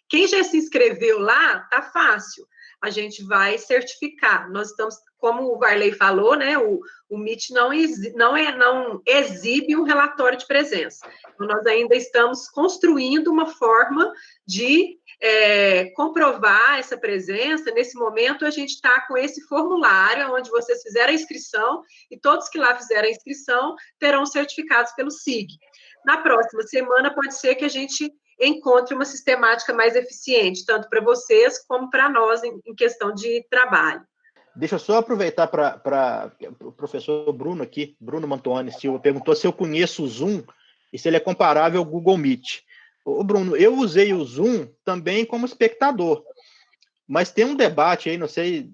Quem já se inscreveu lá, tá fácil. A gente vai certificar. Nós estamos, como o Varley falou, né? O Meet não exibe um relatório de presença. Então, nós ainda estamos construindo uma forma de comprovar essa presença. Nesse momento, a gente está com esse formulário, onde vocês fizeram a inscrição, e todos que lá fizeram a inscrição terão certificados pelo SIG. Na próxima semana, pode ser que a gente encontre uma sistemática mais eficiente, tanto para vocês como para nós, em questão de trabalho. Deixa eu só aproveitar para o professor Bruno aqui, Bruno Mantuani Silva, perguntou se eu conheço o Zoom e se ele é comparável ao Google Meet. Ô, Bruno, eu usei o Zoom também como espectador, mas tem um debate aí, não sei,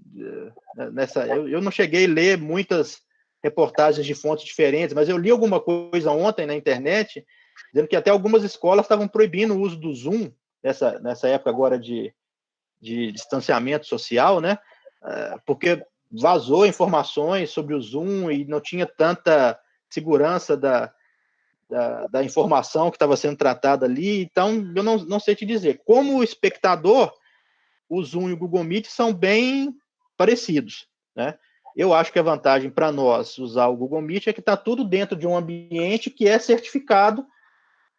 eu não cheguei a ler muitas reportagens de fontes diferentes, mas eu li alguma coisa ontem na internet, dizendo que até algumas escolas estavam proibindo o uso do Zoom, nessa época agora de distanciamento social, né? Porque vazou informações sobre o Zoom e não tinha tanta segurança da informação que estava sendo tratada ali. Então, eu não sei te dizer. Como espectador, o Zoom e o Google Meet são bem parecidos, né? Eu acho que a vantagem para nós usar o Google Meet é que está tudo dentro de um ambiente que é certificado,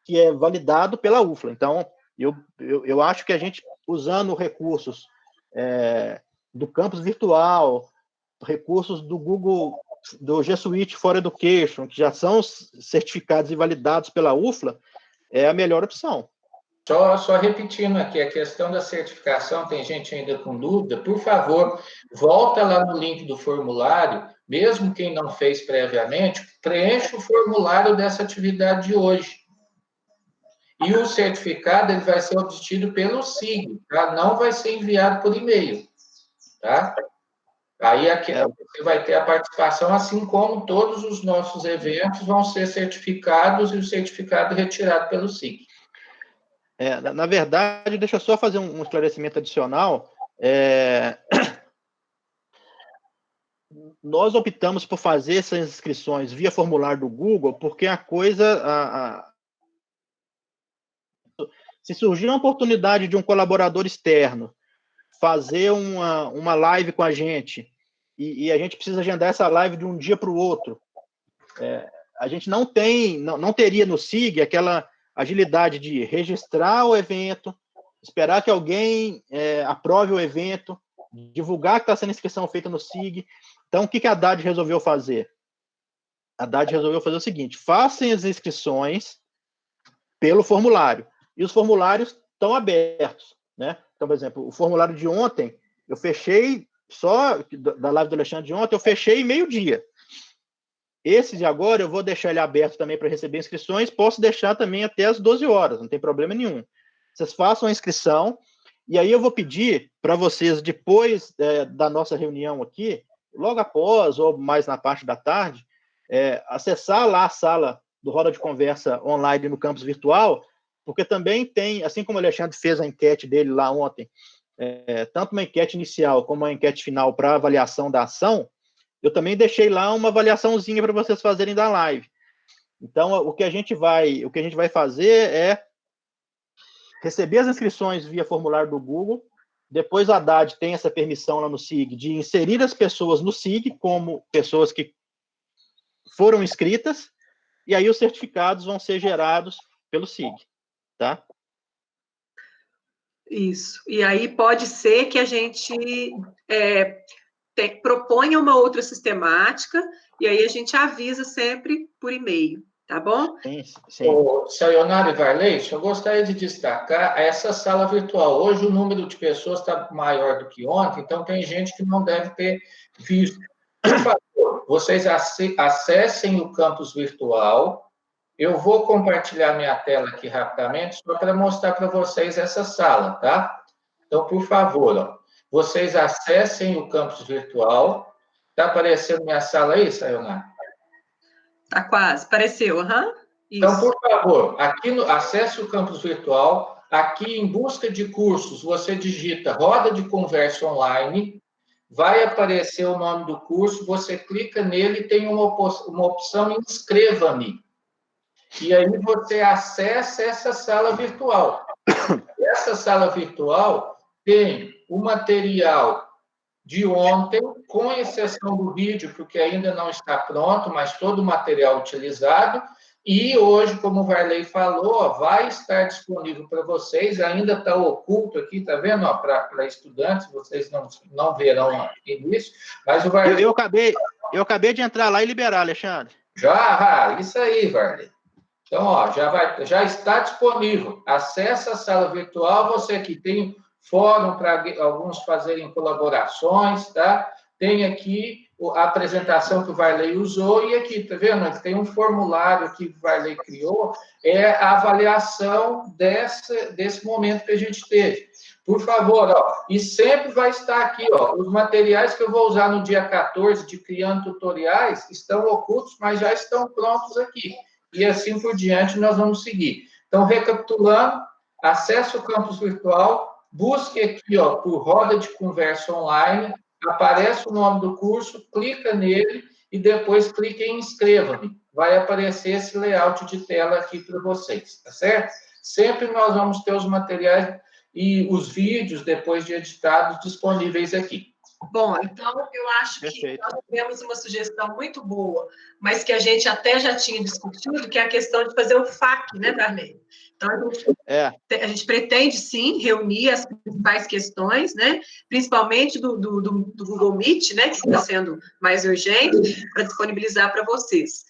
que é validado pela UFLA. Então, eu acho que a gente, usando recursos do campus virtual, recursos do Google, do G Suite for Education, que já são certificados e validados pela UFLA, é a melhor opção. Só repetindo aqui, a questão da certificação, tem gente ainda com dúvida, por favor, volta lá no link do formulário, mesmo quem não fez previamente, preencha o formulário dessa atividade de hoje. E o certificado ele vai ser obtido pelo SIG, tá? Não vai ser enviado por e-mail, tá? Aí aqui você vai ter a participação, assim como todos os nossos eventos vão ser certificados e o certificado retirado pelo SIC. Na verdade, deixa eu só fazer um esclarecimento adicional. Nós optamos por fazer essas inscrições via formulário do Google, porque a coisa... Se surgir uma oportunidade de um colaborador externo fazer uma live com a gente, e a gente precisa agendar essa live de um dia para o outro, a gente não teria no SIG aquela agilidade de registrar o evento, esperar que alguém aprove o evento, divulgar que está sendo inscrição feita no SIG. Então, o que a Haddad resolveu fazer? A Haddad resolveu fazer o seguinte: façam as inscrições pelo formulário. E os formulários estão abertos, né? Então, por exemplo, o formulário de ontem, eu fechei, só da live do Alexandre de ontem, eu fechei meio-dia. Esse de agora, eu vou deixar ele aberto também para receber inscrições, posso deixar também até as 12 horas, não tem problema nenhum. Vocês façam a inscrição, e aí eu vou pedir para vocês, depois da nossa reunião aqui, logo após, ou mais na parte da tarde, acessar lá a sala do Roda de Conversa online no campus virtual, porque também tem, assim como o Alexandre fez a enquete dele lá ontem, tanto uma enquete inicial como uma enquete final para avaliação da ação, eu também deixei lá uma avaliaçãozinha para vocês fazerem da live. Então, o que a gente vai fazer é receber as inscrições via formulário do Google, depois a Haddad tem essa permissão lá no SIG de inserir as pessoas no SIG como pessoas que foram inscritas, e aí os certificados vão ser gerados pelo SIG. Tá? Isso. E aí pode ser que a gente proponha uma outra sistemática, e aí a gente avisa sempre por e-mail, tá bom? Sim. Sayonara e Varley, eu gostaria de destacar essa sala virtual. Hoje o número de pessoas está maior do que ontem, então tem gente que não deve ter visto. Por favor, vocês acessem o campus virtual. Eu vou compartilhar minha tela aqui rapidamente, só para mostrar para vocês essa sala, tá? Então, por favor, vocês acessem o campus virtual. Está aparecendo minha sala aí, Sayonara? Está quase, apareceu, aham. Então, por favor, acesse o campus virtual. Aqui, em busca de cursos, você digita Roda de Conversa Online, vai aparecer o nome do curso, você clica nele e tem uma opção Inscreva-me. E aí você acessa essa sala virtual. Essa sala virtual tem o material de ontem, com exceção do vídeo, porque ainda não está pronto, mas todo o material utilizado. E hoje, como o Varley falou, vai estar disponível para vocês, ainda está oculto aqui, tá vendo? Para estudantes, vocês não verão isso. Mas o Varley... eu acabei de entrar lá e liberar, Alexandre. Isso aí, Varley. Então, já está disponível. Acesse a sala virtual, você que tem fórum para alguns fazerem colaborações, tá? Tem aqui a apresentação que o Varley usou, e aqui, tá vendo? Tem um formulário que o Varley criou, a avaliação desse momento que a gente teve. Por favor, e sempre vai estar aqui, os materiais que eu vou usar no dia 14 de Criando Tutoriais estão ocultos, mas já estão prontos aqui. E assim por diante nós vamos seguir. Então, recapitulando, acesse o campus virtual, busque aqui por Roda de Conversa Online, aparece o nome do curso, clica nele e depois clique em Inscreva-me. Vai aparecer esse layout de tela aqui para vocês, tá certo? Sempre nós vamos ter os materiais e os vídeos, depois de editados, disponíveis aqui. Bom, então eu acho que nós tivemos uma sugestão muito boa, mas que a gente até já tinha discutido, que é a questão de fazer o FAQ, né, Darlene? Então, a gente pretende, sim, reunir as principais questões, né, principalmente do Google Meet, né, que está sendo mais urgente, para disponibilizar para vocês.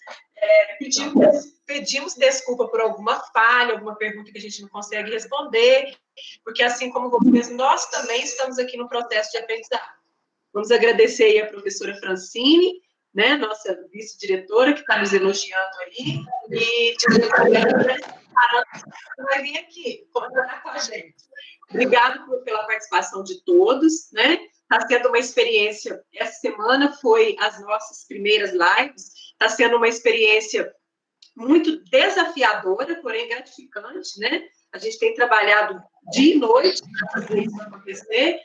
Pedimos desculpa por alguma falha, alguma pergunta que a gente não consegue responder, porque, assim como vocês, nós também estamos aqui no processo de aprendizado. Vamos agradecer aí a professora Francine, né, nossa vice-diretora, que está nos elogiando aí, e vai vir aqui conversar com a gente. Obrigada pela participação de todos, né? Está sendo uma experiência, essa semana foi as nossas primeiras lives, está sendo uma experiência muito desafiadora, porém gratificante, né? A gente tem trabalhado dia e noite para fazer isso acontecer,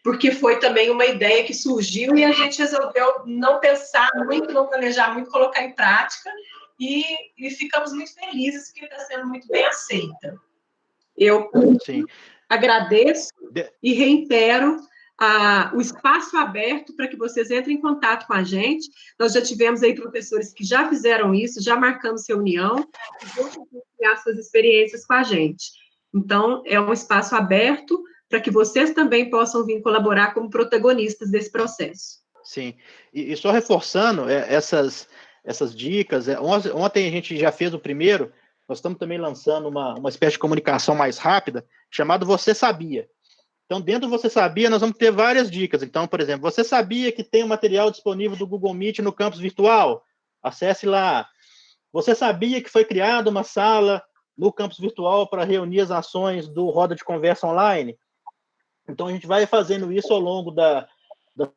porque foi também uma ideia que surgiu e a gente resolveu não pensar muito, não planejar muito, colocar em prática, e ficamos muito felizes que está sendo muito bem aceita. Eu Sim. agradeço e reitero o espaço aberto para que vocês entrem em contato com a gente. Nós já tivemos aí professores que já fizeram isso, já marcamos reunião, e vão compartilhar suas experiências com a gente. Então, é um espaço aberto para que vocês também possam vir colaborar como protagonistas desse processo. Sim, e só reforçando essas dicas, ontem a gente já fez o primeiro, nós estamos também lançando uma espécie de comunicação mais rápida, chamado Você Sabia? Então, dentro do Você Sabia, nós vamos ter várias dicas. Então, por exemplo, você sabia que tem um material disponível do Google Meet no campus virtual? Acesse lá. Você sabia que foi criada uma sala no campus virtual para reunir as ações do Roda de Conversa Online? Então, a gente vai fazendo isso ao longo da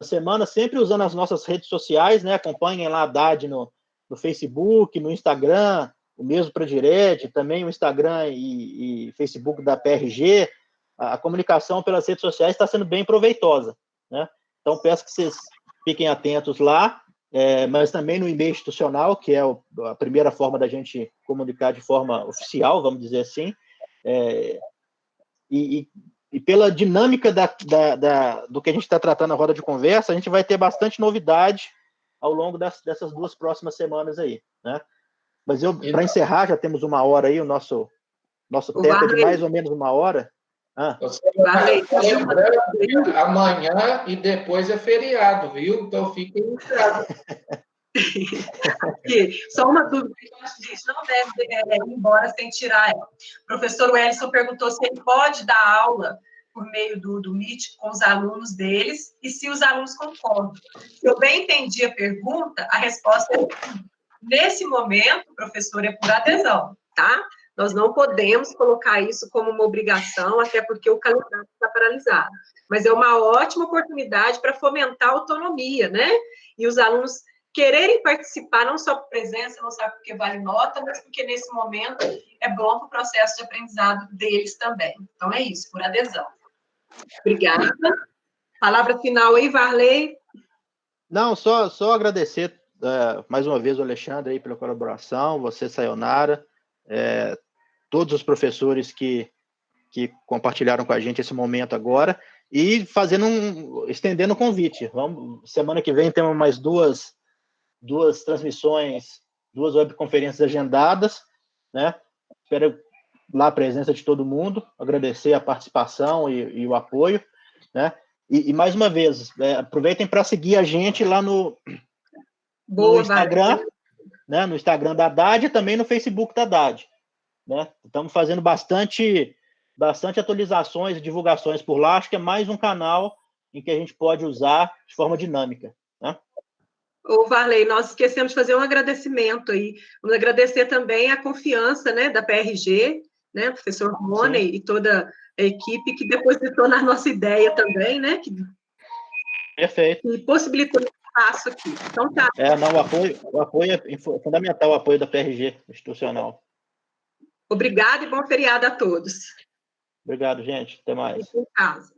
semana, sempre usando as nossas redes sociais, né? Acompanhem lá a Haddad no Facebook, no Instagram, o mesmo para direct, também o Instagram e Facebook da PRG. A comunicação pelas redes sociais está sendo bem proveitosa, né? Então, peço que vocês fiquem atentos lá, mas também no e-mail institucional, que é a primeira forma da gente comunicar de forma oficial, vamos dizer assim, e pela dinâmica do que a gente está tratando na roda de conversa, a gente vai ter bastante novidade ao longo dessas 2 próximas semanas aí, né? Mas para encerrar, já temos 1 hora aí, o nosso teto é de mais ou menos 1 hora. Lembrando, amanhã e depois é feriado, viu? Então fiquem em casa. Só uma dúvida que eu acho que a gente não deve ir embora sem tirar ela. O professor Wellington perguntou se ele pode dar aula por meio do Meet com os alunos deles e se os alunos concordam. Se eu bem entendi a pergunta, a resposta é nesse momento, professor, é por adesão, tá? Nós não podemos colocar isso como uma obrigação, até porque o calendário está paralisado. Mas é uma ótima oportunidade para fomentar a autonomia, né? E os alunos quererem participar, não só por presença, não só porque vale nota, mas porque nesse momento é bom para o processo de aprendizado deles também. Então é isso, por adesão. Obrigada. Palavra final aí, Varley. Não, só agradecer mais uma vez o Alexandre aí pela colaboração, você, Sayonara, todos os professores que compartilharam com a gente esse momento agora, e estendendo o convite. Semana que vem temos mais duas transmissões, 2 webconferências agendadas, né? Espero lá a presença de todo mundo, agradecer a participação e o apoio, né? E mais uma vez, aproveitem para seguir a gente lá no Instagram, né? No Instagram da Haddad e também no Facebook da Haddad, né? Estamos fazendo bastante atualizações e divulgações por lá. Acho que é mais um canal em que a gente pode usar de forma dinâmica, né? Ô, Varley, nós esquecemos de fazer um agradecimento aí. Vamos agradecer também a confiança, né, da PRG, né, professor Rony e toda a equipe que depositou na nossa ideia também, né? Perfeito. Que possibilitou o espaço aqui. Então, tá. O apoio é fundamental, o apoio da PRG institucional. Obrigada e bom feriado a todos. Obrigado, gente. Até mais. Fique em casa.